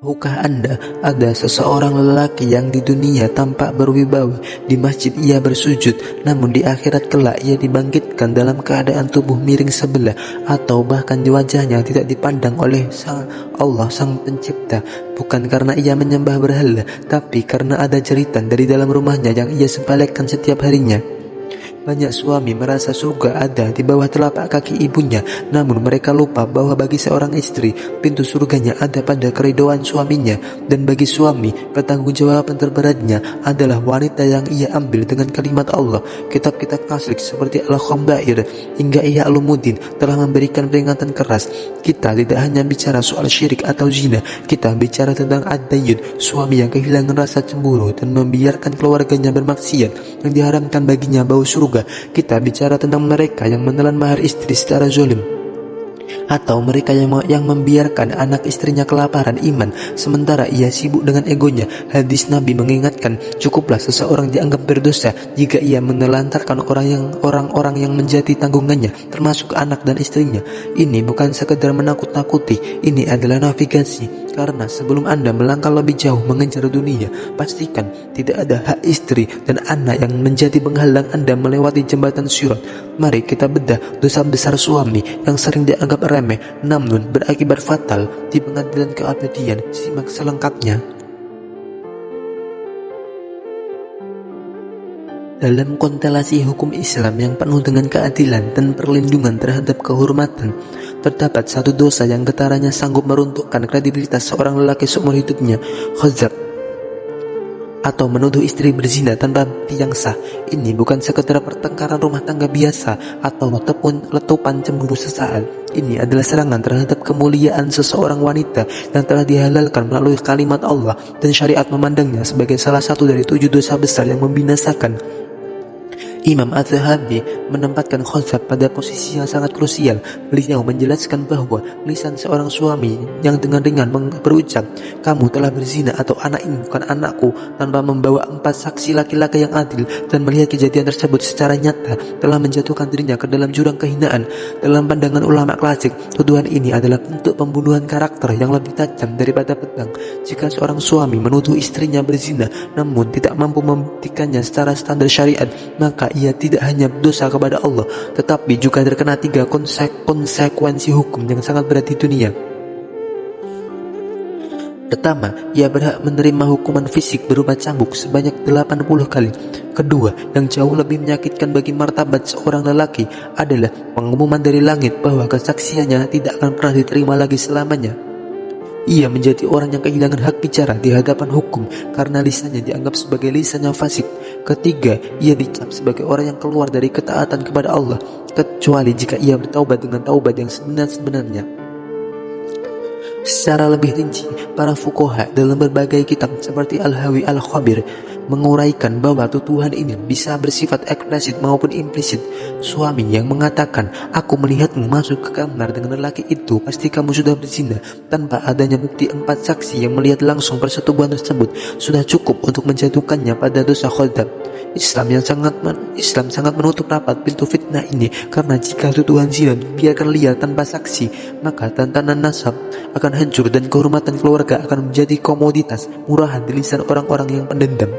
Tahukah Anda ada seseorang lelaki yang di dunia tampak berwibawa, di masjid ia bersujud, namun di akhirat kelak ia dibangkitkan dalam keadaan tubuh miring sebelah, atau bahkan di wajahnya tidak dipandang oleh Allah Sang Pencipta, bukan karena ia menyembah berhala, tapi karena ada jeritan dari dalam rumahnya yang ia sepelekan setiap harinya. Banyak suami merasa surga ada di bawah telapak kaki ibunya, namun mereka lupa bahwa bagi seorang istri, pintu surganya ada pada keridhaan suaminya. Dan bagi suami, pertanggungjawaban terberatnya adalah wanita yang ia ambil dengan kalimat Allah. Kitab-kitab klasik seperti Al-Khambair hingga Ihya Ulumuddin telah memberikan peringatan keras. Kita tidak hanya bicara soal syirik atau zina, kita bicara tentang ad-dayyun, suami yang kehilangan rasa cemburu dan membiarkan keluarganya bermaksiat yang diharamkan baginya bau surga. Kita bicara tentang mereka yang menelan mahar istri secara zalim, atau mereka yang membiarkan anak istrinya kelaparan iman sementara ia sibuk dengan egonya. Hadis Nabi mengingatkan, cukuplah seseorang dianggap berdosa jika ia menelantarkan orang-orang yang menjadi tanggungannya, termasuk anak dan istrinya. Ini bukan sekedar menakut-nakuti, ini adalah navigasi. Karena sebelum Anda melangkah lebih jauh mengejar dunia, pastikan tidak ada hak istri dan anak yang menjadi penghalang Anda melewati jembatan Sirat. Mari kita bedah dosa besar suami yang sering dianggap remeh namun berakibat fatal di pengadilan keabadian. Simak selengkapnya. Dalam konstelasi hukum Islam yang penuh dengan keadilan dan perlindungan terhadap kehormatan, terdapat satu dosa yang getarannya sanggup meruntuhkan kredibilitas seorang lelaki seumur hidupnya, khazab, atau menuduh istri berzina tanpa bukti yang sah. Ini bukan sekedar pertengkaran rumah tangga biasa atau letupan cemburu sesaat. Ini adalah serangan terhadap kemuliaan seseorang wanita yang telah dihalalkan melalui kalimat Allah, dan syariat memandangnya sebagai salah satu dari 7 dosa besar yang membinasakan. Imam Az-Zahabi menempatkan khazab pada posisi yang sangat krusial. Beliau menjelaskan bahwa lisan seorang suami yang dengan ringan berucap, "Kamu telah berzina" atau "Anak ini bukan anakku," tanpa membawa 4 saksi laki-laki yang adil dan melihat kejadian tersebut secara nyata, telah menjatuhkan dirinya ke dalam jurang kehinaan. Dalam pandangan ulama klasik, tuduhan ini adalah bentuk pembunuhan karakter yang lebih tajam daripada pedang. Jika seorang suami menuduh istrinya berzina namun tidak mampu membuktikannya secara standar syariat, maka ia tidak hanya berdosa kepada Allah, tetapi juga terkena 3 konsekuensi hukum yang sangat berat di dunia. Pertama, ia berhak menerima hukuman fisik berupa cambuk sebanyak 80 kali. Kedua, yang jauh lebih menyakitkan bagi martabat seorang lelaki adalah pengumuman dari langit bahwa kesaksiannya tidak akan pernah diterima lagi selamanya. Ia menjadi orang yang kehilangan hak bicara di hadapan hukum karena lisannya dianggap sebagai lisan yang fasik. Ketiga, ia dicap sebagai orang yang keluar dari ketaatan kepada Allah, kecuali jika ia bertaubat dengan taubat yang sebenar-benarnya. Secara lebih rinci, para fuqaha dalam berbagai kitab seperti Al-Hawi Al-Khabir menguraikan bahwa tuduhan ini bisa bersifat eksplisit maupun implisit. Suami yang mengatakan, "Aku melihatmu masuk ke kamar dengan lelaki itu, pasti kamu sudah berzina," tanpa adanya bukti 4 saksi yang melihat langsung persetubuhan tersebut, sudah cukup untuk menjatuhkannya pada dosa khazab. Islam sangat menutup rapat pintu fitnah ini, karena jika tuduhan zina dibiarkan liar tanpa saksi, maka tatanan nasab akan hancur dan kehormatan keluarga akan menjadi komoditas murahan di lisan orang-orang yang pendendam.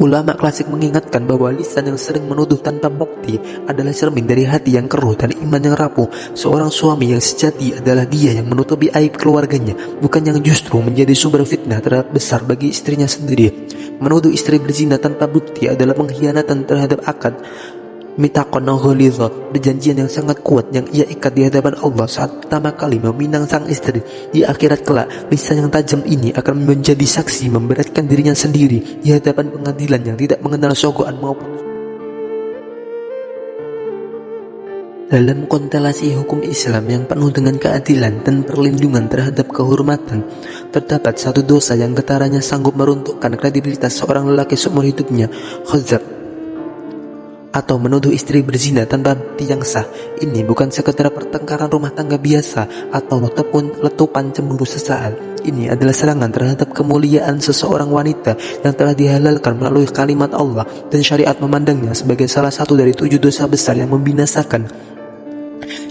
Ulama klasik mengingatkan bahwa lisan yang sering menuduh tanpa bukti adalah cermin dari hati yang keruh dan iman yang rapuh. Seorang suami yang sejati adalah dia yang menutupi aib keluarganya, bukan yang justru menjadi sumber fitnah terbesar bagi istrinya sendiri. Menuduh istri berzina tanpa bukti adalah pengkhianatan terhadap akad mitaqan ghalidha, perjanjian yang sangat kuat yang ia ikat di hadapan Allah saat pertama kali meminang sang istri. Di akhirat kelak, lisan yang tajam ini akan menjadi saksi memberatkan dirinya sendiri di hadapan pengadilan yang tidak mengenal sogokan maupun. Dalam konstelasi hukum Islam yang penuh dengan keadilan dan perlindungan terhadap kehormatan, terdapat satu dosa yang getarannya sanggup meruntuhkan kredibilitas seorang lelaki seumur hidupnya, khazab, atau menuduh istri berzina tanpa bukti yang sah. Ini bukan sekedar pertengkaran rumah tangga biasa atau letupan cemburu sesaat. Ini adalah serangan terhadap kemuliaan seseorang wanita yang telah dihalalkan melalui kalimat Allah, dan syariat memandangnya sebagai salah satu dari 7 dosa besar yang membinasakan.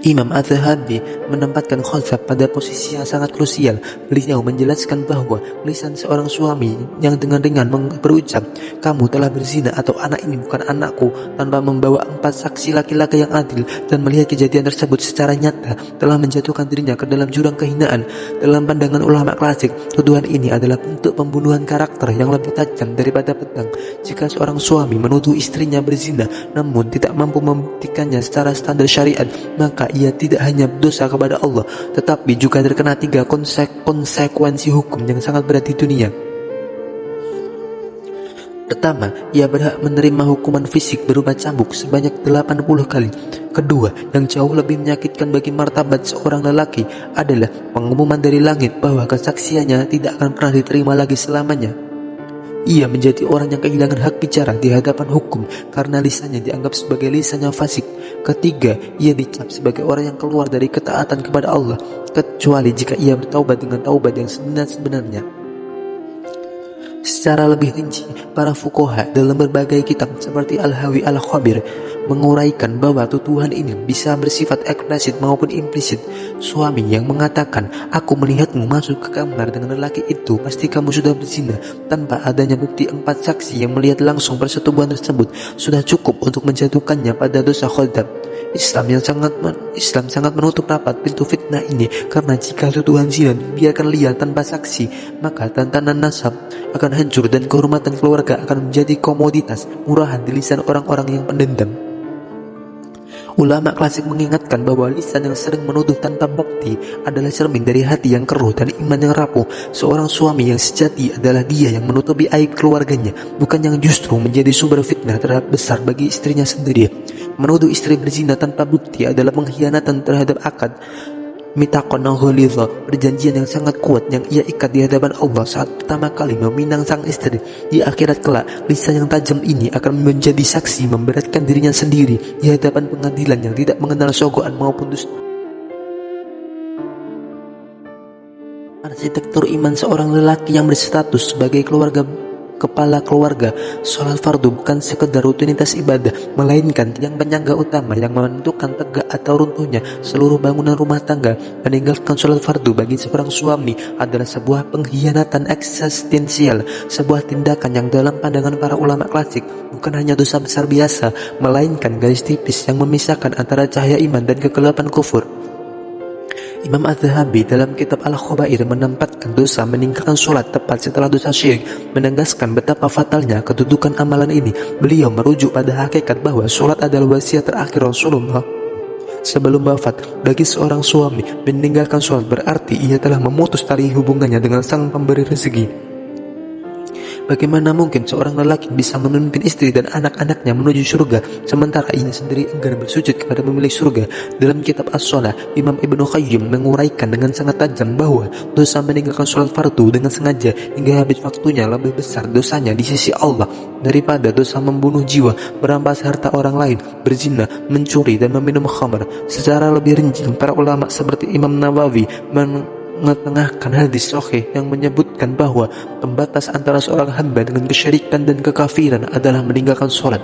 Imam Az-Zahabi menempatkan Khalaf pada posisi yang sangat krusial. Beliau menjelaskan bahwa lisan seorang suami yang dengan ringan berucap, "Kamu telah berzina" atau "Anak ini bukan anakku," tanpa membawa 4 saksi laki-laki yang adil dan melihat kejadian tersebut secara nyata, telah menjatuhkan dirinya ke dalam jurang kehinaan. Dalam pandangan ulama klasik, tuduhan ini adalah bentuk pembunuhan karakter yang lebih tajam daripada pedang. Jika seorang suami menuduh istrinya berzina namun tidak mampu membuktikannya secara standar syariat, maka ia tidak hanya berdosa kepada Allah, tetapi juga terkena 3 konsekuensi hukum yang sangat berat di dunia. Pertama, ia berhak menerima hukuman fisik berupa cambuk sebanyak 80 kali. Kedua, yang jauh lebih menyakitkan bagi martabat seorang lelaki adalah pengumuman dari langit bahwa kesaksiannya tidak akan pernah diterima lagi selamanya. Ia menjadi orang yang kehilangan hak bicara di hadapan hukum karena lisannya dianggap sebagai lisan yang fasik. Ketiga, ia dicap sebagai orang yang keluar dari ketaatan kepada Allah, kecuali jika ia bertaubat dengan taubat yang sebenar-benarnya. Secara lebih rinci, para fuqaha dalam berbagai kitab seperti Al-Hawi Al-Khabir menguraikan bahwa tuduhan ini bisa bersifat eksplisit maupun implisit. Suami yang mengatakan, "Aku melihatmu masuk ke kamar dengan lelaki itu, pasti kamu sudah berzina," tanpa adanya bukti 4 saksi yang melihat langsung persetubuhan tersebut, sudah cukup untuk menjatuhkannya pada dosa khaldab. Islam sangat menutup rapat pintu fitnah ini, karena jika tuduhan zina dibiarkan liar tanpa saksi, maka tatanan nasab akan hancur dan kehormatan keluarga akan menjadi komoditas murahan di lisan orang-orang yang pendendam. Ulama klasik mengingatkan bahwa lisan yang sering menuduh tanpa bukti adalah cermin dari hati yang keruh dan iman yang rapuh. Seorang suami yang sejati adalah dia yang menutupi aib keluarganya, bukan yang justru menjadi sumber fitnah terhadap besar bagi istrinya sendiri. Menuduh istri berzina tanpa bukti adalah pengkhianatan terhadap akad mitaqon ghalidha, perjanjian yang sangat kuat yang ia ikat di hadapan Allah saat pertama kali meminang sang istri. Di akhirat kelak, lisan yang tajam ini akan menjadi saksi memberatkan dirinya sendiri di hadapan pengadilan yang tidak mengenal sogokan maupun dusta. Arsitektur iman seorang lelaki yang berstatus sebagai kepala keluarga, sholat fardu bukan sekedar rutinitas ibadah, melainkan tiang penyangga utama yang menentukan tegak atau runtuhnya seluruh bangunan rumah tangga. Meninggalkan sholat fardu bagi seorang suami adalah sebuah pengkhianatan eksistensial, sebuah tindakan yang dalam pandangan para ulama klasik bukan hanya dosa besar biasa, melainkan garis tipis yang memisahkan antara cahaya iman dan kegelapan kufur. Imam Az-Zahabi dalam kitab Al-Khabair menempatkan dosa meninggalkan sholat tepat setelah dosa syirik, menegaskan betapa fatalnya kedudukan amalan ini. Beliau merujuk pada hakikat bahwa sholat adalah wasiat terakhir Rasulullah sebelum wafat. Bagi seorang suami, meninggalkan sholat berarti ia telah memutus tali hubungannya dengan sang pemberi rezeki. Bagaimana mungkin seorang lelaki bisa memimpin istri dan anak-anaknya menuju surga, sementara ia sendiri enggan bersujud kepada pemilik surga? Dalam kitab As-Shalah, Imam Ibnu Qayyim menguraikan dengan sangat tajam bahwa dosa meninggalkan sholat fardu dengan sengaja hingga habis waktunya lebih besar dosanya di sisi Allah daripada dosa membunuh jiwa, merampas harta orang lain, berzina, mencuri, dan meminum khamar. Secara lebih rinci, para ulama seperti Imam Nawawi mengetengahkan hadis sahih yang menyebutkan bahwa pembatas antara seorang hamba dengan kesyirikan dan kekafiran adalah meninggalkan sholat.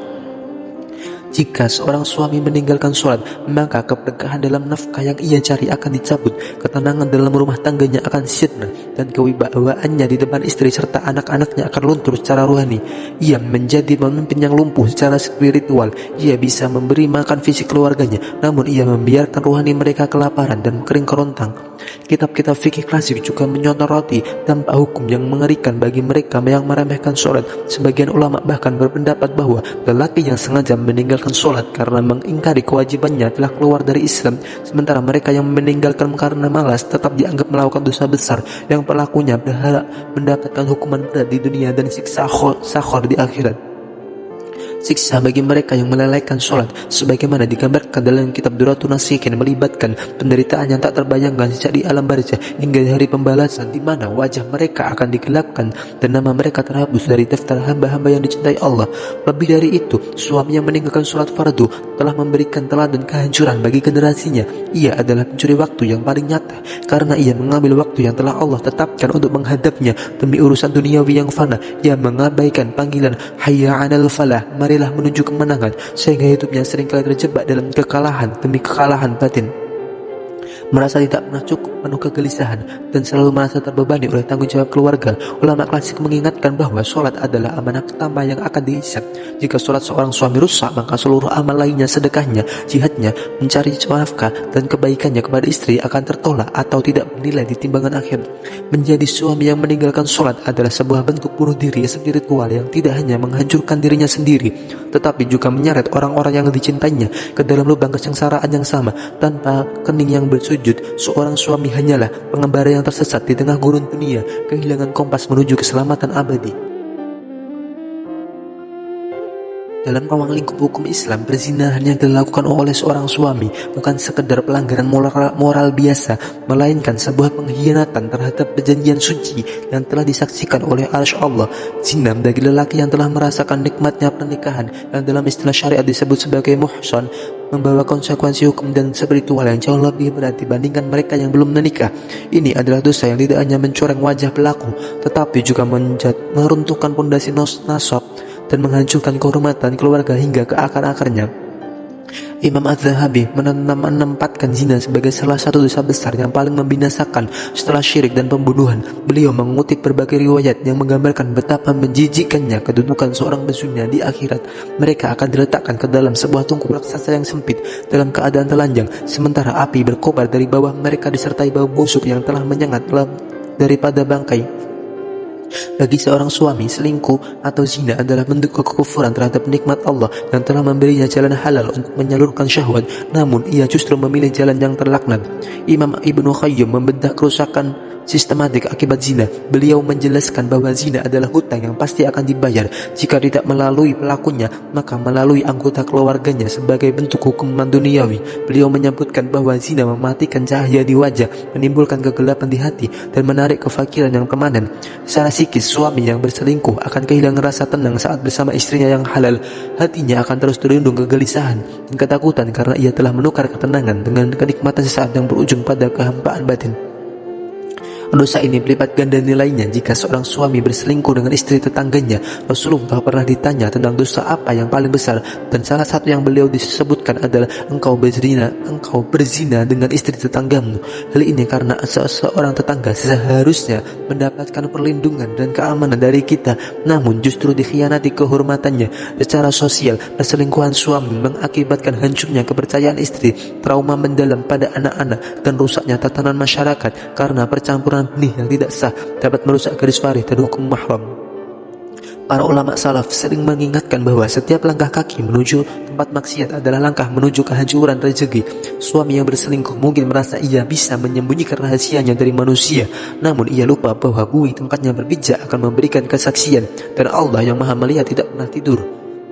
Jika seorang suami meninggalkan sholat, maka keberkahan dalam nafkah yang ia cari akan dicabut, ketenangan dalam rumah tangganya akan sirna, dan kewibawaannya di depan istri serta anak-anaknya akan luntur secara rohani. Ia menjadi pemimpin yang lumpuh secara spiritual. Ia bisa memberi makan fisik keluarganya, namun ia membiarkan rohani mereka kelaparan dan kering kerontang. Kitab-kitab fikih klasik juga menyoroti dampak hukum yang mengerikan bagi mereka yang meremehkan sholat. Sebagian ulama bahkan berpendapat bahwa lelaki yang sengaja meninggalkan sholat karena mengingkari kewajibannya telah keluar dari Islam, sementara mereka yang meninggalkan karena malas tetap dianggap melakukan dosa besar yang pelakunya berhak mendapatkan hukuman berat di dunia dan siksa sakhor di akhirat. Siksa bagi mereka yang melalaikan sholat, sebagaimana digambarkan dalam kitab Duratun Nasihin, melibatkan penderitaan yang tak terbayangkan sejak di alam barzah hingga hari pembalasan, di mana wajah mereka akan digelapkan dan nama mereka terhapus dari daftar hamba-hamba yang dicintai Allah. Lebih dari itu, suami yang meninggalkan sholat fardu telah memberikan teladan kehancuran bagi generasinya. Ia adalah pencuri waktu yang paling nyata, karena ia mengambil waktu yang telah Allah tetapkan untuk menghadapnya demi urusan duniawi yang fana. Ia mengabaikan panggilan hayya 'alal falah, marilah menuju kemenangan, sehingga hidupnya seringkali terjebak dalam kekalahan demi kekalahan batin. merasa tidak pernah cukup, penuh kegelisahan, dan selalu merasa terbebani oleh tanggung jawab keluarga. Ulama klasik mengingatkan bahwa sholat adalah amanah pertama yang akan dihisab. Jika sholat seorang suami rusak, maka seluruh amal lainnya, sedekahnya, jihadnya, mencari nafkah, dan kebaikannya kepada istri akan tertolak atau tidak bernilai di timbangan akhir. Menjadi suami yang meninggalkan sholat adalah sebuah bentuk bunuh diri spiritual yang tidak hanya menghancurkan dirinya sendiri, tetapi juga menyeret orang-orang yang dicintainya ke dalam lubang kesengsaraan yang sama. Tanpa kening yang bersujud, seorang suami hanyalah pengembara yang tersesat di tengah gurun dunia, kehilangan kompas menuju keselamatan abadi. Dalam ruang lingkup hukum Islam, perzinahan yang dilakukan oleh seorang suami bukan sekedar pelanggaran moral biasa, melainkan sebuah pengkhianatan terhadap perjanjian suci yang telah disaksikan oleh arsy Allah. Zina bagi lelaki yang telah merasakan nikmatnya pernikahan, yang dalam istilah syariat disebut sebagai muhsan, membawa konsekuensi hukum dan spiritual yang jauh lebih berat dibandingkan mereka yang belum menikah. Ini adalah dosa yang tidak hanya mencoreng wajah pelaku, tetapi juga meruntuhkan pondasi nasab dan menghancurkan kehormatan keluarga hingga ke akar-akarnya. Imam Az-Zahabi menempatkan zina sebagai salah satu dosa besar yang paling membinasakan setelah syirik dan pembunuhan. Beliau mengutip berbagai riwayat yang menggambarkan betapa menjijikannya kedudukan seorang pezina di akhirat. Mereka akan diletakkan ke dalam sebuah tungku raksasa yang sempit dalam keadaan telanjang, sementara api berkobar dari bawah mereka disertai bau busuk yang telah menyengat daripada bangkai. Bagi seorang suami, selingkuh atau zina adalah bentuk kekufuran terhadap nikmat Allah yang telah memberinya jalan halal untuk menyalurkan syahwat, namun ia justru memilih jalan yang terlaknat. Imam Ibnu Qayyim membedah kerusakan sistematik akibat zina. Beliau menjelaskan bahwa zina adalah hutang yang pasti akan dibayar. Jika tidak melalui pelakunya, maka melalui anggota keluarganya sebagai bentuk hukuman duniawi. Beliau menyebutkan bahwa zina mematikan cahaya di wajah, menimbulkan kegelapan di hati, dan menarik kefakiran yang permanen. Secara psikis, suami yang berselingkuh akan kehilangan rasa tenang saat bersama istrinya yang halal. Hatinya akan terus terlindung kegelisahan dan ketakutan karena ia telah menukar ketenangan dengan kenikmatan sesaat yang berujung pada kehampaan batin. Dosa ini berlipat ganda nilainya jika seorang suami berselingkuh dengan istri tetangganya. Rasulullah pernah ditanya tentang dosa apa yang paling besar, dan salah satu yang beliau disebutkan adalah engkau berzina dengan istri tetanggamu. Hal ini karena seorang tetangga seharusnya mendapatkan perlindungan dan keamanan dari kita, namun justru dikhianati kehormatannya. Secara sosial, perselingkuhan suami mengakibatkan hancurnya kepercayaan istri, trauma mendalam pada anak-anak, dan rusaknya tatanan masyarakat karena percampuran benih yang tidak sah dapat merusak garis waris dan hukum mahram. Para ulama salaf sering mengingatkan bahwa setiap langkah kaki menuju tempat maksiat adalah langkah menuju kehancuran rezeki. Suami yang berselingkuh mungkin merasa ia bisa menyembunyikan rahasianya dari manusia, namun ia lupa bahwa bui tempatnya berpijak akan memberikan kesaksian, dan Allah yang Maha Melihat tidak pernah tidur.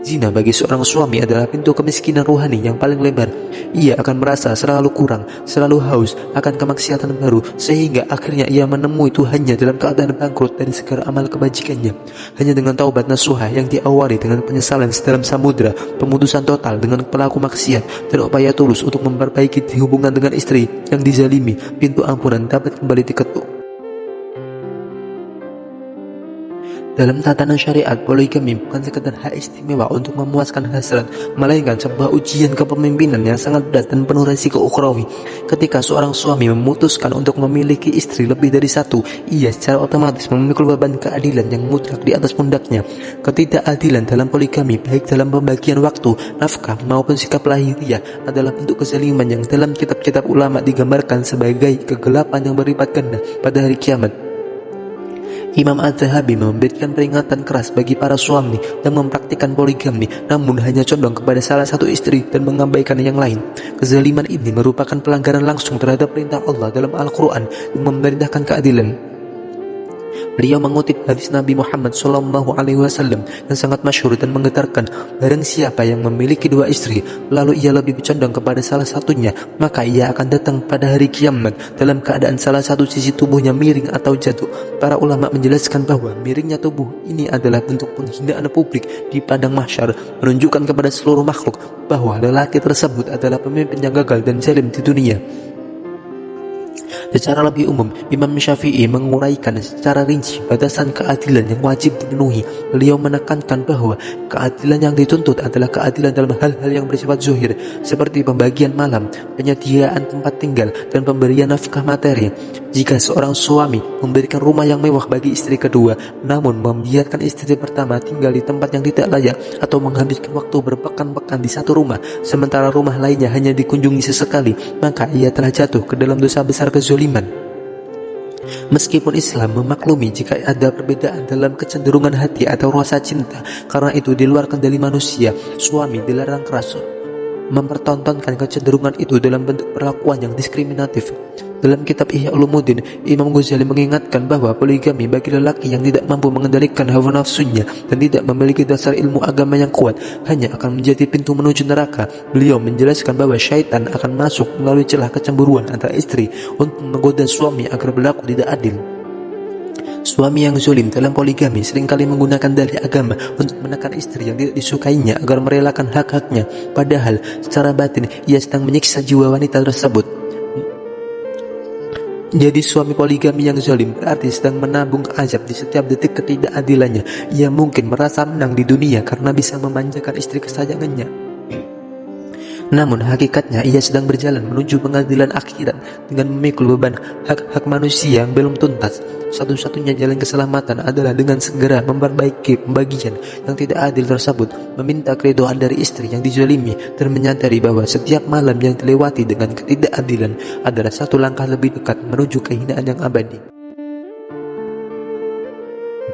Zina bagi seorang suami adalah pintu kemiskinan ruhani yang paling lebar. Ia akan merasa selalu kurang, selalu haus akan kemaksiatan baru, sehingga akhirnya ia menemui Tuhannya dalam keadaan bangkrut dari segala amal kebajikannya. Hanya dengan taubat nasuha yang diawali dengan penyesalan sedalam samudra, pemutusan total dengan pelaku maksiat, dan upaya tulus untuk memperbaiki hubungan dengan istri yang dizalimi, pintu ampunan dapat kembali diketuk. Dalam tatanan syariat, poligami bukan sekedar hak istimewa untuk memuaskan hasrat, melainkan sebuah ujian kepemimpinan yang sangat berat dan penuh resiko ukhrawi. Ketika seorang suami memutuskan untuk memiliki istri lebih dari satu, ia secara otomatis memikul beban keadilan yang mutlak di atas pundaknya. Ketidakadilan dalam poligami, baik dalam pembagian waktu, nafkah maupun sikap lahiriah, adalah bentuk kezaliman yang dalam kitab-kitab ulama digambarkan sebagai kegelapan yang berlipat ganda pada hari kiamat. Imam Az-Zahabi memberikan peringatan keras bagi para suami yang mempraktikkan poligami namun hanya condong kepada salah satu istri dan mengabaikan yang lain. Kezaliman ini merupakan pelanggaran langsung terhadap perintah Allah dalam Al-Quran yang memerintahkan keadilan. Beliau mengutip hadis Nabi Muhammad SAW yang sangat masyhur dan menggetarkan. Barang siapa yang memiliki dua istri, lalu ia lebih condong kepada salah satunya, maka ia akan datang pada hari kiamat dalam keadaan salah satu sisi tubuhnya miring atau jatuh. Para ulama menjelaskan bahwa miringnya tubuh ini adalah bentuk penghinaan publik di padang mahsyar, menunjukkan kepada seluruh makhluk bahwa lelaki tersebut adalah pemimpin yang gagal dan zalim di dunia. Secara lebih umum, Imam Syafi'i menguraikan secara rinci batasan keadilan yang wajib dipenuhi. Beliau menekankan bahwa keadilan yang dituntut adalah keadilan dalam hal-hal yang bersifat zuhir, seperti pembagian malam, penyediaan tempat tinggal, dan pemberian nafkah materi. Jika seorang suami memberikan rumah yang mewah bagi istri kedua, namun membiarkan istri pertama tinggal di tempat yang tidak layak atau menghabiskan waktu berpekan-pekan di satu rumah, sementara rumah lainnya hanya dikunjungi sesekali, maka ia telah jatuh ke dalam dosa besar kezaliman. Meskipun Islam memaklumi jika ada perbedaan dalam kecenderungan hati atau rasa cinta, karena itu di luar kendali manusia, suami dilarang keras mempertontonkan kecenderungan itu dalam bentuk perlakuan yang diskriminatif. Dalam kitab Ihya Ulumuddin, Imam Ghazali mengingatkan bahwa poligami bagi lelaki yang tidak mampu mengendalikan hawa nafsunya dan tidak memiliki dasar ilmu agama yang kuat hanya akan menjadi pintu menuju neraka. Beliau menjelaskan bahwa syaitan akan masuk melalui celah kecemburuan antara istri untuk menggoda suami agar berlaku tidak adil. Suami yang zalim dalam poligami seringkali menggunakan dalih agama untuk menekan istri yang tidak disukainya agar merelakan hak-haknya, padahal secara batin ia sedang menyiksa jiwa wanita tersebut. Jadi suami poligami yang zalim berarti sedang menabung azab di setiap detik ketidakadilannya. Ia mungkin merasa menang di dunia karena bisa memanjakan istri kesayangannya, namun hakikatnya ia sedang berjalan menuju pengadilan akhirat dengan memikul beban hak-hak manusia yang belum tuntas. Satu-satunya jalan keselamatan adalah dengan segera memperbaiki pembagian yang tidak adil tersebut, meminta keridhaan dari istri yang dizalimi, dan menyadari bahwa setiap malam yang dilewati dengan ketidakadilan adalah satu langkah lebih dekat menuju kehinaan yang abadi.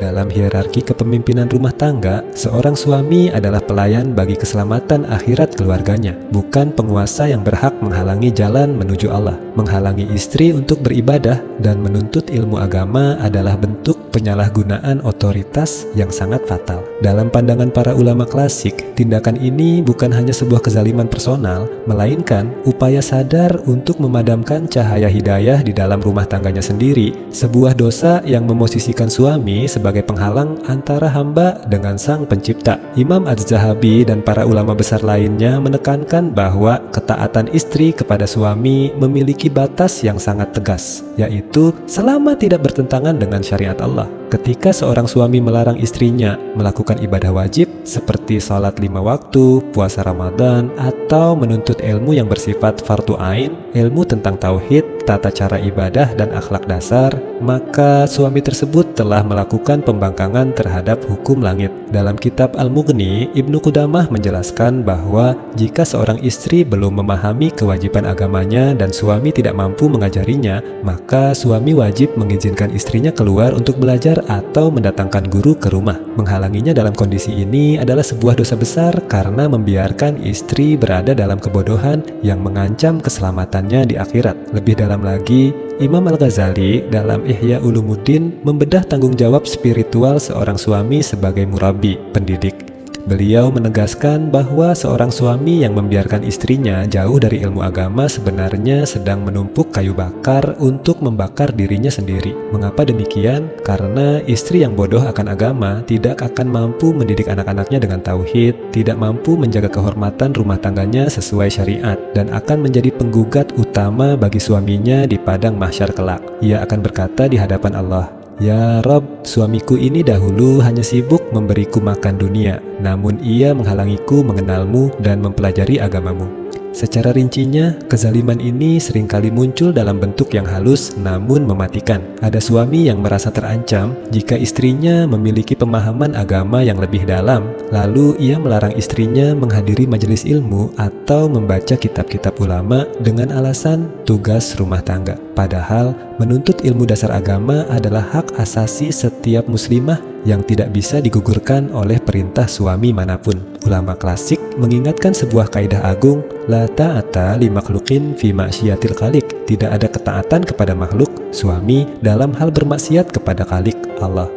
Dalam hierarki kepemimpinan rumah tangga, seorang suami adalah pelayan bagi keselamatan akhirat keluarganya, bukan penguasa yang berhak menghalangi jalan menuju Allah. Menghalangi istri untuk beribadah dan menuntut ilmu agama adalah bentuk penyalahgunaan otoritas yang sangat fatal. Dalam pandangan para ulama klasik, tindakan ini bukan hanya sebuah kezaliman personal, melainkan upaya sadar untuk memadamkan cahaya hidayah di dalam rumah tangganya sendiri, sebuah dosa yang memosisikan suami sebagai penghalang antara hamba dengan sang pencipta. Imam Az-Zahabi dan para ulama besar lainnya menekankan bahwa ketaatan istri kepada suami memiliki batas yang sangat tegas, yaitu selama tidak bertentangan dengan syariat Allah. Ketika seorang suami melarang istrinya melakukan ibadah wajib seperti sholat 5 waktu, puasa Ramadan, atau menuntut ilmu yang bersifat fardu ain, ilmu tentang tauhid, tata cara ibadah, dan akhlak dasar, maka suami tersebut telah melakukan pembangkangan terhadap hukum langit. Dalam kitab Al-Mughni, Ibnu Qudamah menjelaskan bahwa jika seorang istri belum memahami kewajiban agamanya dan suami tidak mampu mengajarinya, maka suami wajib mengizinkan istrinya keluar untuk belajar atau mendatangkan guru ke rumah. Menghalanginya dalam kondisi ini adalah sebuah dosa besar karena membiarkan istri berada dalam kebodohan yang mengancam keselamatannya di akhirat. Lebih dalam lagi, Imam Al-Ghazali dalam Ihya Ulumuddin membedah tanggung jawab spiritual seorang suami sebagai murabi, pendidik. Beliau menegaskan bahwa seorang suami yang membiarkan istrinya jauh dari ilmu agama sebenarnya sedang menumpuk kayu bakar untuk membakar dirinya sendiri. Mengapa demikian? Karena istri yang bodoh akan agama tidak akan mampu mendidik anak-anaknya dengan tauhid, tidak mampu menjaga kehormatan rumah tangganya sesuai syariat, dan akan menjadi penggugat utama bagi suaminya di padang mahsyar kelak. Ia akan berkata di hadapan Allah, "Ya Rabb, suamiku ini dahulu hanya sibuk memberiku makan dunia, namun ia menghalangiku mengenalmu dan mempelajari agamamu." Secara rincinya, kezaliman ini seringkali muncul dalam bentuk yang halus namun mematikan. Ada suami yang merasa terancam jika istrinya memiliki pemahaman agama yang lebih dalam, lalu ia melarang istrinya menghadiri majelis ilmu atau membaca kitab-kitab ulama dengan alasan tugas rumah tangga. Padahal, menuntut ilmu dasar agama adalah hak asasi setiap muslimah yang tidak bisa digugurkan oleh perintah suami manapun. Ulama klasik mengingatkan sebuah kaidah agung, la ta'ata li makhluqin fi ma'syiyatil khaliq. Tidak ada ketaatan kepada makhluk, suami, dalam hal bermaksiat kepada Khalik, Allah.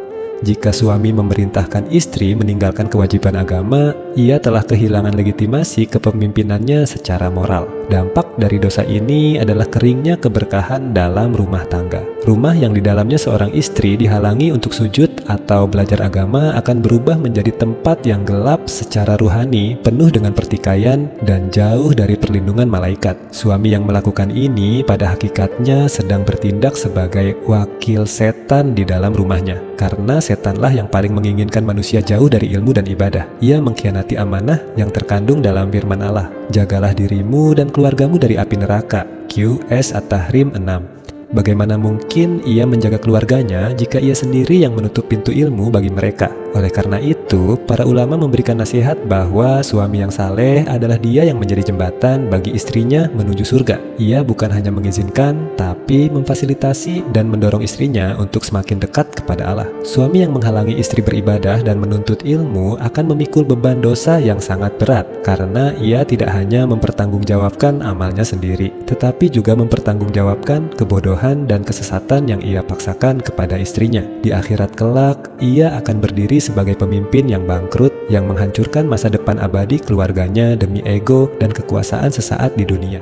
Jika suami memerintahkan istri meninggalkan kewajiban agama, ia telah kehilangan legitimasi kepemimpinannya secara moral. Dampak dari dosa ini adalah keringnya keberkahan dalam rumah tangga. Rumah yang di dalamnya seorang istri dihalangi untuk sujud atau belajar agama akan berubah menjadi tempat yang gelap secara ruhani, penuh dengan pertikaian dan jauh dari perlindungan malaikat. Suami yang melakukan ini pada hakikatnya sedang bertindak sebagai wakil setan di dalam rumahnya, karena setanlah yang paling menginginkan manusia jauh dari ilmu dan ibadah. Ia mengkhianati amanah yang terkandung dalam firman Allah, "Jagalah dirimu dan keluargamu dari api neraka." QS At-Tahrim 6. Bagaimana mungkin ia menjaga keluarganya jika ia sendiri yang menutup pintu ilmu bagi mereka? Oleh karena itu, para ulama memberikan nasihat bahwa suami yang saleh adalah dia yang menjadi jembatan bagi istrinya menuju surga. Ia bukan hanya mengizinkan, tapi memfasilitasi dan mendorong istrinya untuk semakin dekat kepada Allah. Suami yang menghalangi istri beribadah dan menuntut ilmu akan memikul beban dosa yang sangat berat, karena ia tidak hanya mempertanggungjawabkan amalnya sendiri, tetapi juga mempertanggungjawabkan kebodohan dan kesesatan yang ia paksakan kepada istrinya. Di akhirat kelak, ia akan berdiri sebagai pemimpin yang bangkrut, yang menghancurkan masa depan abadi keluarganya demi ego dan kekuasaan sesaat di dunia.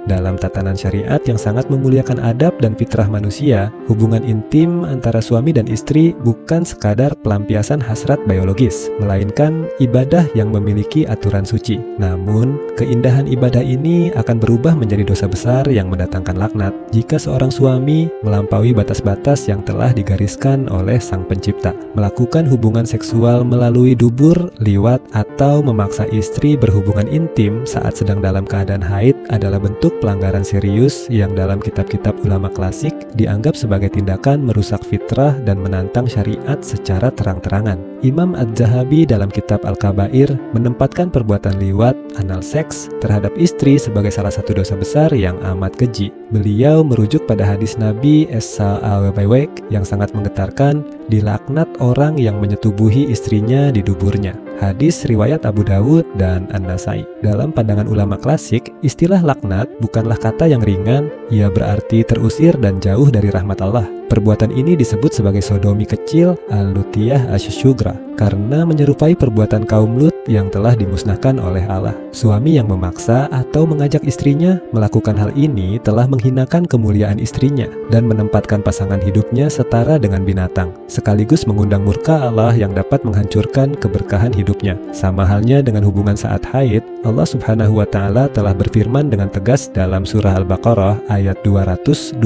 Dalam tatanan syariat yang sangat memuliakan adab dan fitrah manusia, hubungan intim antara suami dan istri bukan sekadar pelampiasan hasrat biologis, melainkan ibadah yang memiliki aturan suci. Namun, keindahan ibadah ini akan berubah menjadi dosa besar yang mendatangkan laknat jika seorang suami melampaui batas-batas yang telah digariskan oleh Sang Pencipta. Melakukan hubungan seksual melalui dubur, liwat, atau memaksa istri berhubungan intim saat sedang dalam keadaan haid adalah bentuk pelanggaran serius yang dalam kitab-kitab ulama klasik dianggap sebagai tindakan merusak fitrah dan menantang syariat secara terang-terangan. Imam Az-Zahabi dalam kitab Al-Kabair menempatkan perbuatan liwat, anal seks, terhadap istri sebagai salah satu dosa besar yang amat keji. Beliau merujuk pada hadis Nabi SAW yang sangat menggetarkan, dilaknat orang yang menyetubuhi istrinya di duburnya. Hadis riwayat Abu Dawud dan An-Nasai. Dalam pandangan ulama klasik, istilah laknat bukanlah kata yang ringan, ia berarti terusir dan jauh dari rahmat Allah. Perbuatan ini disebut sebagai sodomi kecil al-lutiyah asy-syugra karena menyerupai perbuatan kaum Lut yang telah dimusnahkan oleh Allah. Suami yang memaksa atau mengajak istrinya melakukan hal ini telah menghinakan kemuliaan istrinya dan menempatkan pasangan hidupnya setara dengan binatang, sekaligus mengundang murka Allah yang dapat menghancurkan keberkahan hidupnya. Sama halnya dengan hubungan saat haid, Allah Subhanahu wa Ta'ala telah berfirman dengan tegas dalam surah Al-Baqarah ayat 222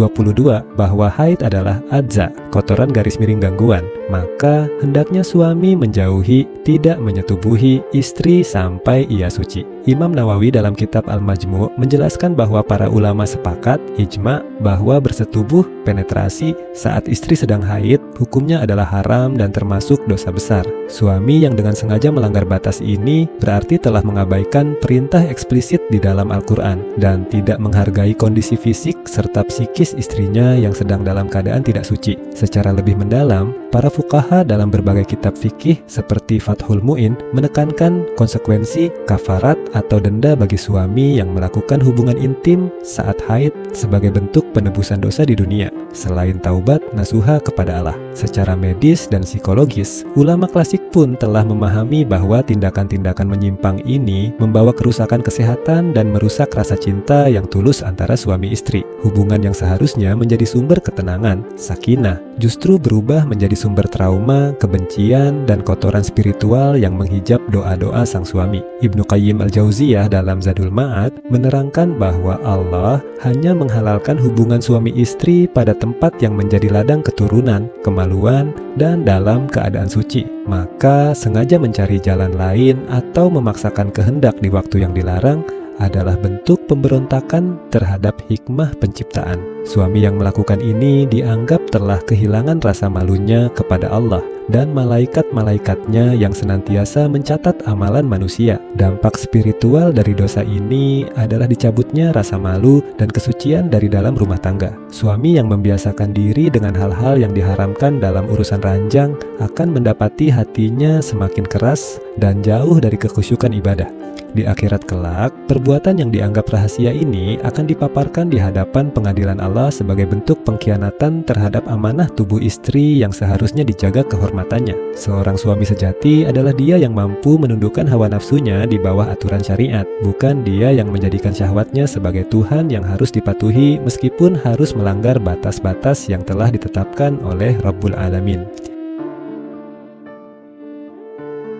bahwa haid adalah adza, kotoran garis miring gangguan. Maka hendaknya suami menjauhi, tidak menyetubuhi istri sampai ia suci. Imam Nawawi dalam kitab Al-Majmu' menjelaskan bahwa para ulama sepakat ijma bahwa bersetubuh penetrasi saat istri sedang haid hukumnya adalah haram dan termasuk dosa besar. Suami yang dengan sengaja melanggar batas ini berarti telah mengabaikan perintah eksplisit di dalam Al-Quran dan tidak menghargai kondisi fisik serta psikis istrinya yang sedang dalam keadaan tidak suci. Secara lebih mendalam, para fuqaha dalam berbagai kitab fikih seperti Fathul Mu'in menekankan konsekuensi kafarat atau denda bagi suami yang melakukan hubungan intim saat haid sebagai bentuk penebusan dosa di dunia, selain taubat nasuha kepada Allah. Secara medis dan psikologis, ulama klasik pun telah memahami bahwa tindakan-tindakan menyimpang ini membawa kerusakan kesehatan dan merusak rasa cinta yang tulus antara suami istri. Hubungan yang seharusnya menjadi sumber ketenangan, sakinah, justru berubah menjadi sumber trauma, kebencian, dan kotoran spiritual yang menghijab doa-doa sang suami. Ibnu Qayyim Al-Jauziyah dalam Zadul Ma'ad menerangkan bahwa Allah hanya menghalalkan hubungan suami istri pada tempat yang menjadi ladang keturunan, kemaluan, dan dalam keadaan suci. Maka sengaja mencari jalan lain atau memaksakan kehendak di waktu yang dilarang adalah bentuk pemberontakan terhadap hikmah penciptaan. Suami yang melakukan ini dianggap telah kehilangan rasa malunya kepada Allah dan malaikat-malaikatnya yang senantiasa mencatat amalan manusia. Dampak spiritual dari dosa ini adalah dicabutnya rasa malu dan kesucian dari dalam rumah tangga. Suami yang membiasakan diri dengan hal-hal yang diharamkan dalam urusan ranjang akan mendapati hatinya semakin keras dan jauh dari kekhusyukan ibadah. Di akhirat kelak, perbuatan yang dianggap rahasia ini akan dipaparkan di hadapan pengadilan Allah sebagai bentuk pengkhianatan terhadap amanah tubuh istri yang seharusnya dijaga kehormatannya. Seorang suami sejati adalah dia yang mampu menundukkan hawa nafsunya di bawah aturan syariat, bukan dia yang menjadikan syahwatnya sebagai Tuhan yang harus dipatuhi meskipun harus melanggar batas-batas yang telah ditetapkan oleh Rabbul Alamin.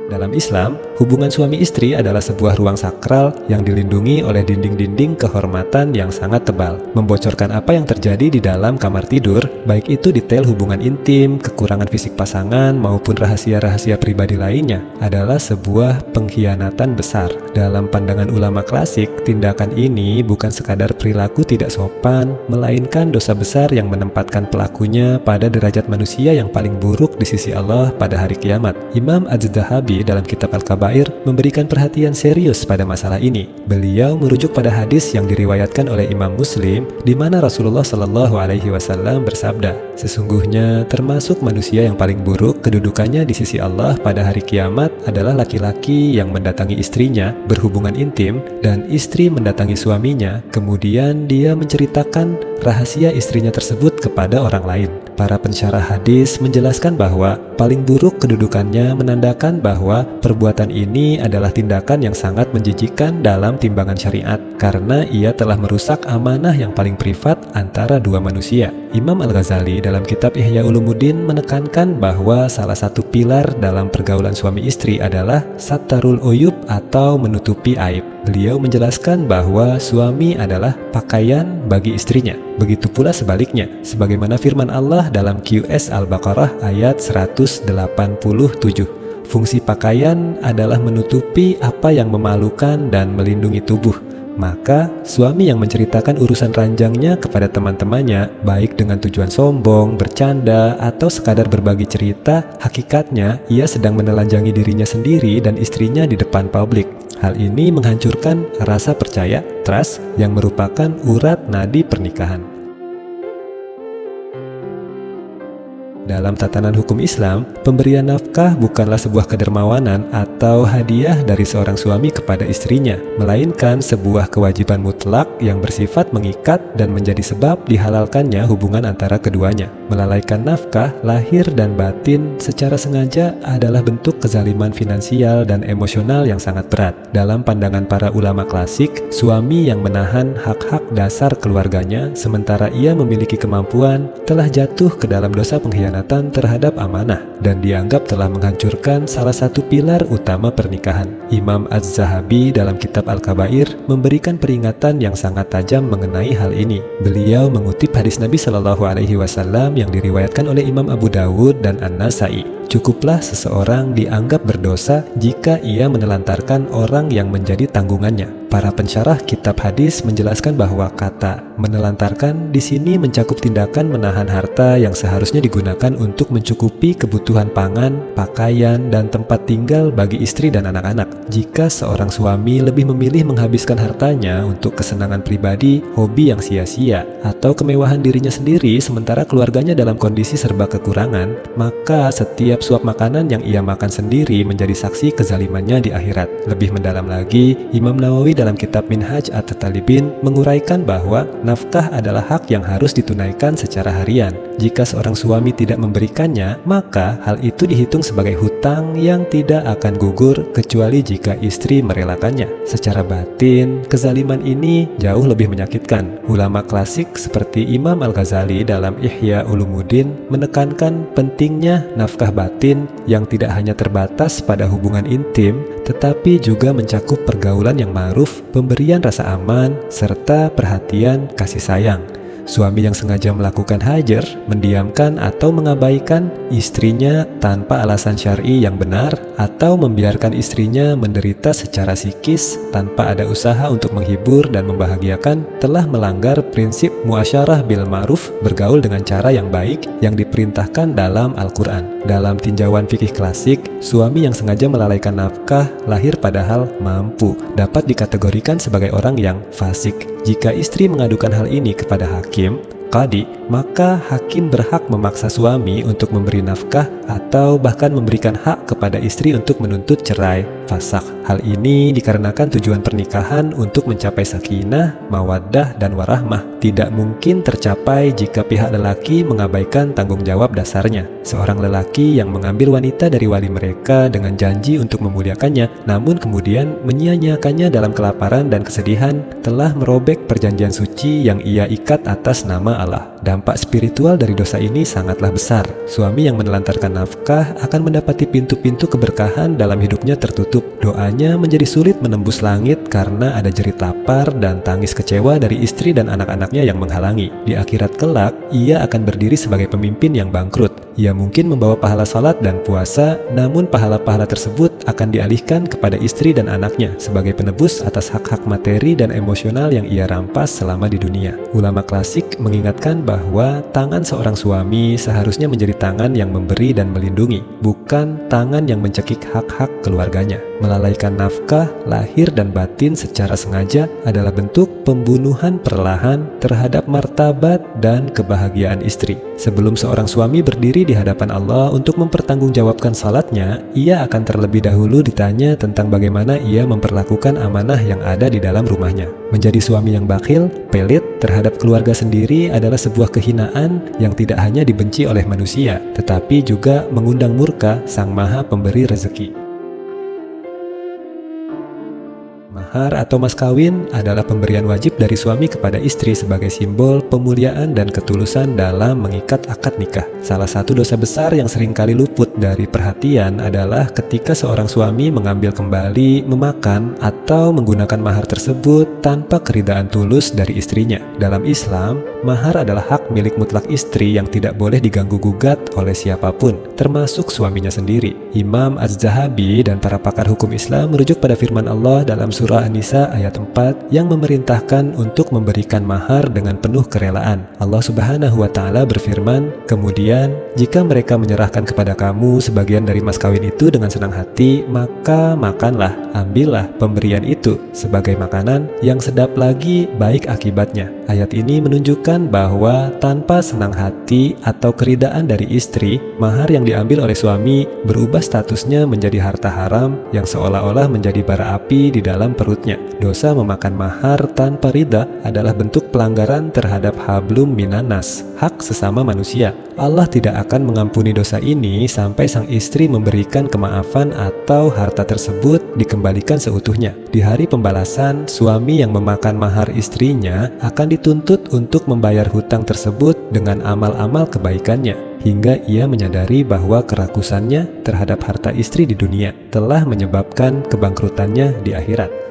Dalam Islam, hubungan suami istri adalah sebuah ruang sakral yang dilindungi oleh dinding-dinding kehormatan yang sangat tebal. Membocorkan apa yang terjadi di dalam kamar tidur, baik itu detail hubungan intim, kekurangan fisik pasangan, maupun rahasia-rahasia pribadi lainnya, adalah sebuah pengkhianatan besar. Dalam pandangan ulama klasik, tindakan ini bukan sekadar perilaku tidak sopan, melainkan dosa besar yang menempatkan pelakunya pada derajat manusia yang paling buruk di sisi Allah pada hari kiamat. Imam Az-Zahabi dalam kitab Al-Kabair memberikan perhatian serius pada masalah ini. Beliau merujuk pada hadis yang diriwayatkan oleh Imam Muslim di mana Rasulullah Shallallahu Alaihi Wasallam bersabda, "Sesungguhnya termasuk manusia yang paling buruk kedudukannya di sisi Allah pada hari kiamat adalah laki-laki yang mendatangi istrinya berhubungan intim dan istri mendatangi suaminya, kemudian dia menceritakan rahasia istrinya tersebut kepada orang lain." Para pensyarah hadis menjelaskan bahwa paling buruk kedudukannya menandakan bahwa perbuatan ini adalah tindakan yang sangat menjijikkan dalam timbangan syariat karena ia telah merusak amanah yang paling privat antara dua manusia. Imam Al-Ghazali dalam kitab Ihya Ulumuddin menekankan bahwa salah satu pilar dalam pergaulan suami istri adalah sattarul uyub atau menutupi aib. Beliau menjelaskan bahwa suami adalah pakaian bagi istrinya. Begitu pula sebaliknya, sebagaimana firman Allah dalam QS Al-Baqarah ayat 187. Fungsi pakaian adalah menutupi apa yang memalukan dan melindungi tubuh. Maka, suami yang menceritakan urusan ranjangnya kepada teman-temannya, baik dengan tujuan sombong, bercanda, atau sekadar berbagi cerita, hakikatnya ia sedang menelanjangi dirinya sendiri dan istrinya di depan publik. Hal ini menghancurkan rasa percaya, trust, yang merupakan urat nadi pernikahan. Dalam tatanan hukum Islam, pemberian nafkah bukanlah sebuah kedermawanan atau hadiah dari seorang suami kepada istrinya, melainkan sebuah kewajiban mutlak yang bersifat mengikat dan menjadi sebab dihalalkannya hubungan antara keduanya. Melalaikan nafkah, lahir dan batin secara sengaja adalah bentuk kezaliman finansial dan emosional yang sangat berat. Dalam pandangan para ulama klasik, suami yang menahan hak-hak dasar keluarganya sementara ia memiliki kemampuan telah jatuh ke dalam dosa pengkhianatan terhadap amanah dan dianggap telah menghancurkan salah satu pilar utama pernikahan. Imam Az-Zahabi dalam kitab Al-Kabair memberikan peringatan yang sangat tajam mengenai hal ini. Beliau mengutip hadis Nabi Shallallahu Alaihi Wasallam yang diriwayatkan oleh Imam Abu Dawud dan An-Nasai. Cukuplah seseorang dianggap berdosa jika ia menelantarkan orang yang menjadi tanggungannya. Para pensyarah kitab hadis menjelaskan bahwa kata menelantarkan di sini mencakup tindakan menahan harta yang seharusnya digunakan untuk mencukupi kebutuhan pangan, pakaian, dan tempat tinggal bagi istri dan anak-anak. Jika seorang suami lebih memilih menghabiskan hartanya untuk kesenangan pribadi, hobi yang sia-sia, atau kemewahan dirinya sendiri sementara keluarganya dalam kondisi serba kekurangan, maka setiap suap makanan yang ia makan sendiri menjadi saksi kezalimannya di akhirat. Lebih mendalam lagi, Imam Nawawi dalam kitab Minhaj At-Talibin menguraikan bahwa nafkah adalah hak yang harus ditunaikan secara harian. Jika seorang suami tidak memberikannya, maka hal itu dihitung sebagai hutang yang tidak akan gugur kecuali jika istri merelakannya. Secara batin, kezaliman ini jauh lebih menyakitkan. Ulama klasik seperti Imam Al-Ghazali dalam Ihya Ulumuddin menekankan pentingnya nafkah batin yang tidak hanya terbatas pada hubungan intim, tetapi juga mencakup pergaulan yang ma'ruf, pemberian rasa aman, serta perhatian kasih sayang. Suami yang sengaja melakukan hajar, mendiamkan atau mengabaikan istrinya tanpa alasan syar'i yang benar, atau membiarkan istrinya menderita secara psikis tanpa ada usaha untuk menghibur dan membahagiakan, telah melanggar prinsip muasyarah bil ma'ruf, bergaul dengan cara yang baik yang diperintahkan dalam Al-Quran. Dalam tinjauan fikih klasik, suami yang sengaja melalaikan nafkah lahir padahal mampu dapat dikategorikan sebagai orang yang fasik. Jika istri mengadukan hal ini kepada hakim, qadi, maka hakim berhak memaksa suami untuk memberi nafkah atau bahkan memberikan hak kepada istri untuk menuntut cerai. fasakh. Hal ini dikarenakan tujuan pernikahan untuk mencapai sakinah, mawaddah, dan warahmah tidak mungkin tercapai jika pihak lelaki mengabaikan tanggung jawab dasarnya. Seorang lelaki yang mengambil wanita dari wali mereka dengan janji untuk memuliakannya, namun kemudian menyia-nyiakannya dalam kelaparan dan kesedihan, telah merobek perjanjian suci yang ia ikat atas nama Allah. Dampak spiritual dari dosa ini sangatlah besar. Suami yang menelantarkan nafkah akan mendapati pintu-pintu keberkahan dalam hidupnya tertutup. Doanya menjadi sulit menembus langit karena ada jerit lapar dan tangis kecewa dari istri dan anak-anaknya yang menghalangi. Di akhirat kelak, ia akan berdiri sebagai pemimpin yang bangkrut. Ia mungkin membawa pahala salat dan puasa, namun pahala-pahala tersebut akan dialihkan kepada istri dan anaknya sebagai penebus atas hak-hak materi dan emosional yang ia rampas selama di dunia. Ulama klasik mengingatkan bahwa tangan seorang suami seharusnya menjadi tangan yang memberi dan melindungi, bukan tangan yang mencekik hak-hak keluarganya. Melalaikan nafkah, lahir dan batin secara sengaja adalah bentuk pembunuhan perlahan terhadap martabat dan kebahagiaan istri. Sebelum seorang suami berdiri di hadapan Allah untuk mempertanggungjawabkan salatnya, ia akan terlebih dahulu ditanya tentang bagaimana ia memperlakukan amanah yang ada di dalam rumahnya. Menjadi suami yang bakhil, pelit terhadap keluarga sendiri adalah sebuah kehinaan yang tidak hanya dibenci oleh manusia, tetapi juga mengundang murka Sang Maha Pemberi rezeki. Mahar atau mas kawin adalah pemberian wajib dari suami kepada istri sebagai simbol pemuliaan dan ketulusan dalam mengikat akad nikah. Salah satu dosa besar yang seringkali luput dari perhatian adalah ketika seorang suami mengambil kembali, memakan, atau menggunakan mahar tersebut tanpa keridaan tulus dari istrinya. Dalam Islam, mahar adalah hak milik mutlak istri yang tidak boleh diganggu-gugat oleh siapapun, termasuk suaminya sendiri. Imam Az-Zahabi dan para pakar hukum Islam merujuk pada firman Allah dalam Surah An-Nisa ayat 4 yang memerintahkan untuk memberikan mahar dengan penuh kerelaan. Allah Subhanahu wa Ta'ala berfirman, "Kemudian, jika mereka menyerahkan kepada kamu sebagian dari mas kawin itu dengan senang hati, maka makanlah, ambillah pemberian itu sebagai makanan yang sedap lagi baik akibatnya." Ayat ini menunjukkan bahwa tanpa senang hati atau keridaan dari istri, mahar yang diambil oleh suami berubah statusnya menjadi harta haram yang seolah-olah menjadi bara api di dalam perutnya. Dosa memakan mahar tanpa ridha adalah bentuk pelanggaran terhadap hablum minanas, hak sesama manusia. Allah tidak akan mengampuni dosa ini sampai sang istri memberikan kemaafan atau harta tersebut dikembalikan seutuhnya. Di hari pembalasan, suami yang memakan mahar istrinya akan dituntut untuk membayar hutang tersebut dengan amal-amal kebaikannya, hingga ia menyadari bahwa kerakusannya terhadap harta istri di dunia telah menyebabkan kebangkrutannya di akhirat.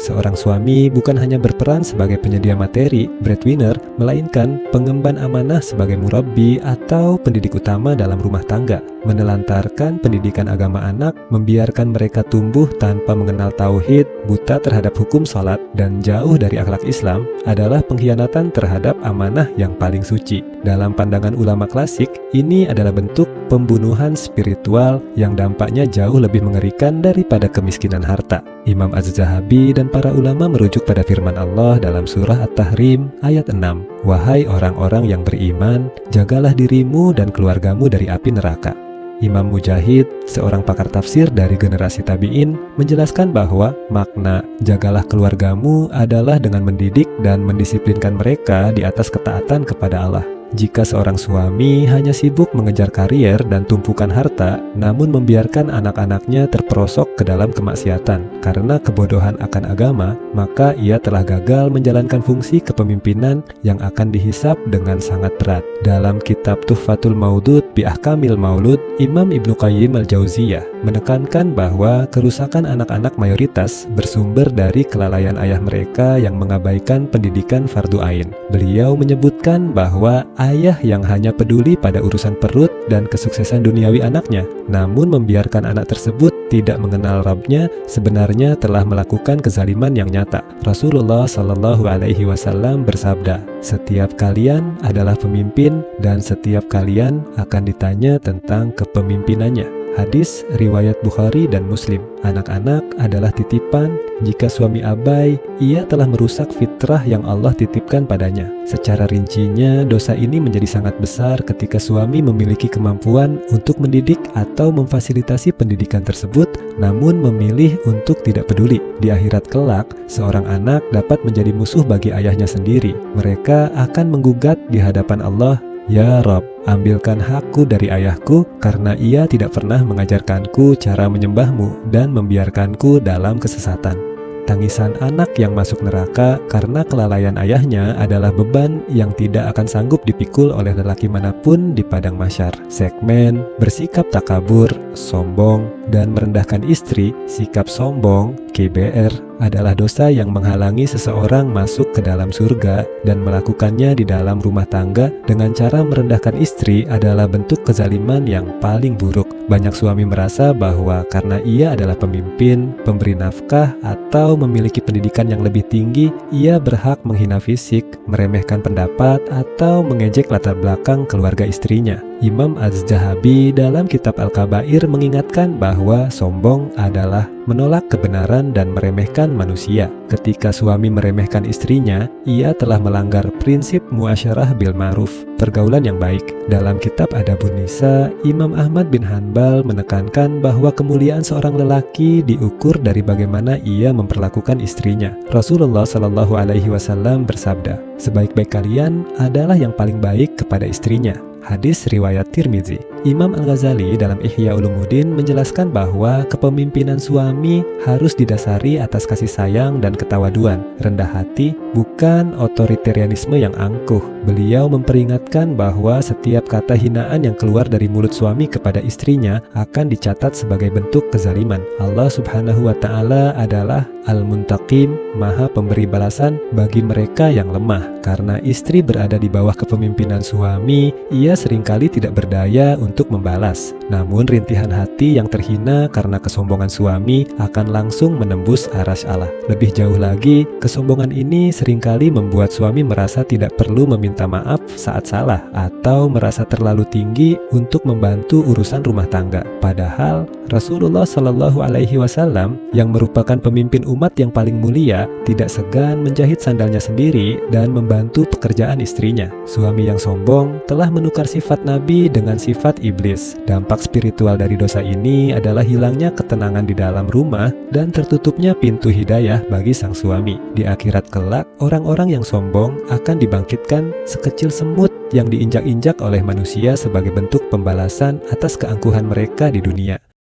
Seorang suami bukan hanya berperan sebagai penyedia materi, breadwinner, melainkan pengemban amanah sebagai murabbi atau pendidik utama dalam rumah tangga. Menelantarkan pendidikan agama anak, membiarkan mereka tumbuh tanpa mengenal tauhid, buta terhadap hukum salat, dan jauh dari akhlak Islam adalah pengkhianatan terhadap amanah yang paling suci. Dalam pandangan ulama klasik, ini adalah bentuk pembunuhan spiritual yang dampaknya jauh lebih mengerikan daripada kemiskinan harta. Imam Az-Zahabi dan para ulama merujuk pada firman Allah dalam surah At-Tahrim ayat 6, "Wahai orang-orang yang beriman, jagalah dirimu dan keluargamu dari api neraka." Imam Mujahid, seorang pakar tafsir dari generasi tabi'in, menjelaskan bahwa makna jagalah keluargamu adalah dengan mendidik dan mendisiplinkan mereka di atas ketaatan kepada Allah. Jika seorang suami hanya sibuk mengejar karier dan tumpukan harta, namun membiarkan anak-anaknya terperosok ke dalam kemaksiatan karena kebodohan akan agama, maka ia telah gagal menjalankan fungsi kepemimpinan yang akan dihisab dengan sangat berat. Dalam kitab Tuhfatul Maudud bi Ahkamil Maulud, Imam Ibnu Qayyim al-Jauziyah menekankan bahwa kerusakan anak-anak mayoritas bersumber dari kelalaian ayah mereka yang mengabaikan pendidikan fardu ain. Beliau menyebutkan bahwa ayah yang hanya peduli pada urusan perut dan kesuksesan duniawi anaknya, namun membiarkan anak tersebut tidak mengenal Rabbnya, sebenarnya telah melakukan kezaliman yang nyata. Rasulullah Shallallahu Alaihi Wasallam bersabda, "Setiap kalian adalah pemimpin dan setiap kalian akan ditanya tentang kepemimpinannya." Hadis riwayat Bukhari dan Muslim. Anak-anak adalah titipan. Jika suami abai, ia telah merusak fitrah yang Allah titipkan padanya. Secara rincinya, dosa ini menjadi sangat besar ketika suami memiliki kemampuan untuk mendidik atau memfasilitasi pendidikan tersebut, namun memilih untuk tidak peduli. Di akhirat kelak, seorang anak dapat menjadi musuh bagi ayahnya sendiri. Mereka akan menggugat di hadapan Allah, "Ya Rob, ambilkan hakku dari ayahku karena ia tidak pernah mengajarkanku cara menyembahmu dan membiarkanku dalam kesesatan." Tangisan anak yang masuk neraka karena kelalaian ayahnya adalah beban yang tidak akan sanggup dipikul oleh lelaki manapun di padang mahsyar. Segmen bersikap takabur, sombong, dan merendahkan istri, sikap sombong, KBR, adalah dosa yang menghalangi seseorang masuk ke dalam surga, dan melakukannya di dalam rumah tangga dengan cara merendahkan istri adalah bentuk kezaliman yang paling buruk. Banyak suami merasa bahwa karena ia adalah pemimpin, pemberi nafkah, atau memiliki pendidikan yang lebih tinggi, ia berhak menghina fisik, meremehkan pendapat, atau mengejek latar belakang keluarga istrinya. Imam Az-Zahabi dalam kitab Al-Kabair mengingatkan bahwa sombong adalah menolak kebenaran dan meremehkan manusia. Ketika suami meremehkan istrinya, ia telah melanggar prinsip muasyarah bil ma'ruf, pergaulan yang baik. Dalam kitab Adabun Nisa, Imam Ahmad bin Hanbal menekankan bahwa kemuliaan seorang lelaki diukur dari bagaimana ia memperlakukan istrinya. Rasulullah Shallallahu Alaihi Wasallam bersabda, "Sebaik-baik kalian adalah yang paling baik kepada istrinya." Hadis riwayat Tirmizi. Imam Al-Ghazali dalam Ihya Ulumuddin menjelaskan bahwa kepemimpinan suami harus didasari atas kasih sayang dan ketawaduan, rendah hati, bukan otoritarianisme yang angkuh. Beliau memperingatkan bahwa setiap kata hinaan yang keluar dari mulut suami kepada istrinya akan dicatat sebagai bentuk kezaliman. Allah Subhanahu wa Ta'ala adalah Al-Muntaqim, Maha Pemberi balasan bagi mereka yang lemah. Karena istri berada di bawah kepemimpinan suami, ia seringkali tidak berdaya untuk membalas. Namun rintihan hati yang terhina karena kesombongan suami akan langsung menembus arasy Allah. Lebih jauh lagi, kesombongan ini seringkali membuat suami merasa tidak perlu meminta maaf saat salah atau merasa terlalu tinggi untuk membantu urusan rumah tangga. Padahal Rasulullah Shallallahu Alaihi Wasallam yang merupakan pemimpin umat yang paling mulia tidak segan menjahit sandalnya sendiri dan membantu pekerjaan istrinya. Suami yang sombong telah menukar sifat Nabi dengan sifat iblis. Dampak spiritual dari dosa ini adalah hilangnya ketenangan di dalam rumah dan tertutupnya pintu hidayah bagi sang suami. Di akhirat kelak, orang-orang yang sombong akan dibangkitkan sekecil semut yang diinjak-injak oleh manusia sebagai bentuk pembalasan atas keangkuhan mereka di dunia.